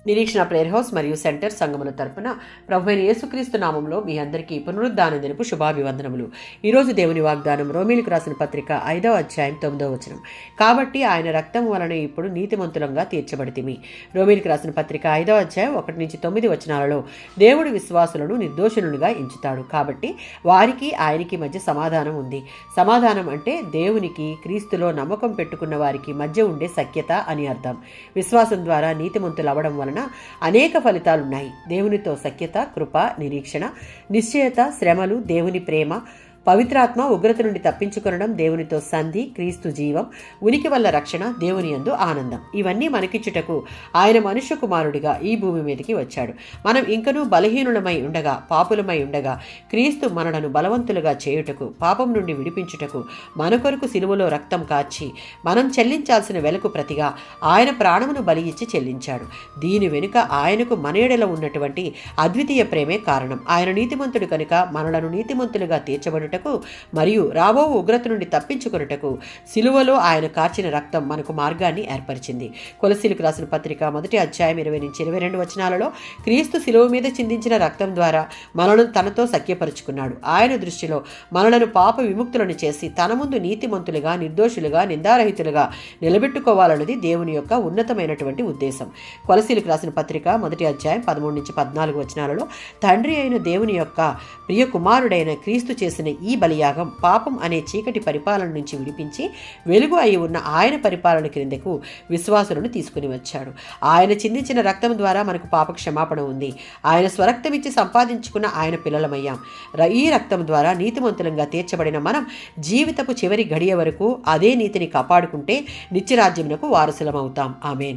నిరీక్షణ prayer house మరియు centre సంఘముల తరపున ప్రభువైన యేసుక్రీస్తు నామంలో మీ అందరికీ పునరుద్ధాన దినపు శుభాభివందనములు. ఈరోజు దేవుని వాగ్దానం రోమీలకు రాసిన పత్రిక 5వ అధ్యాయం 9వ వచనం. కాబట్టి ఆయన రక్తం వలన ఇప్పుడు నీతిమంతులంగా తీర్చబడితిమి. రోమీలకు రాసిన పత్రిక 5వ అధ్యాయం 1-9 వచనాలలో దేవుడు విశ్వాసులను నిర్దోషులుగా ఎంచుతాడు. కాబట్టి వారికి ఆయనకి మధ్య సమాధానం ఉంది. సమాధానం అంటే దేవునికి క్రీస్తులో నమ్మకం పెట్టుకున్న వారికి మధ్య ఉండే సఖ్యత అని అర్థం. విశ్వాసం ద్వారా నీతిమంతులు అవ్వడం వలన అనేక ఫలితాలున్నాయి. దేవునితో సఖ్యత, కృప, నిరీక్షణ, నిశ్చయత, శ్రమలు, దేవుని ప్రేమ, పవిత్రాత్మ, ఉగ్రత నుండి తప్పించుకొనడం, దేవునితో సంధి, క్రీస్తు జీవం, ఉనికి వల్ల రక్షణ, దేవుని యందు ఆనందం. ఇవన్నీ మనకిచ్చుటకు ఆయన మనుష్య కుమారుడిగా ఈ భూమి మీదకి వచ్చాడు. మనం ఇంకనూ బలహీనులమై ఉండగా, పాపులమై ఉండగా క్రీస్తు మనలను బలవంతులుగా చేయుటకు, పాపం నుండి విడిపించుటకు మన కొరకు సిలువలో రక్తం కార్చి మనం చెల్లించాల్సిన వెలకు ప్రతిగా ఆయన ప్రాణమును బలి ఇచ్చి చెల్లించాడు. దీని వెనుక ఆయనకు మన ఎడల ఉన్నటువంటి అద్వితీయ ప్రేమే కారణం. ఆయన నీతిమంతుడు కనుక మనలను నీతిమంతులుగా తీర్చబడు మరియు రాబో ఉగ్రత నుండి తప్పించుకొనుటకు సిలువలో ఆయన కార్చిన రక్తం మనకు మార్గాన్ని ఏర్పరిచింది. కొలసీలకు రాసిన పత్రిక 1వ అధ్యాయం 20-22 వచనాలలో క్రీస్తు సిలువ మీద చిందించిన రక్తం ద్వారా మనలను తనతో సఖ్యపరుచుకున్నాడు. ఆయన దృష్టిలో మనలను పాప విముక్తులను చేసి తన ముందు నీతిమంతులుగా, నిర్దోషులుగా, నిందారహితులుగా నిలబెట్టుకోవాలన్నది దేవుని యొక్క ఉన్నతమైనటువంటి ఉద్దేశం. కొలసీలకు రాసిన పత్రిక 1వ అధ్యాయం 13-14 వచనాలలో తండ్రి అయిన దేవుని యొక్క ప్రియ కుమారుడైన క్రీస్తు చేసిన ఈ బలియాగం పాపం అనే చీకటి పరిపాలన నుంచి విడిపించి వెలుగు అయి ఉన్న ఆయన పరిపాలన క్రిందకు విశ్వాసులను తీసుకుని వచ్చాడు. ఆయన చిందించిన రక్తం ద్వారా మనకు పాప క్షమాపణ ఉంది. ఆయన స్వరక్తమిచ్చి సంపాదించుకున్న ఆయన పిల్లలమయ్యాం. ఈ రక్తం ద్వారా నీతిమంతులంగా తీర్చబడిన మనం జీవితపు చివరి గడియ వరకు అదే నీతిని కాపాడుకుంటే నిత్యరాజ్యమునకు వారసులమవుతాం. ఆమేన్.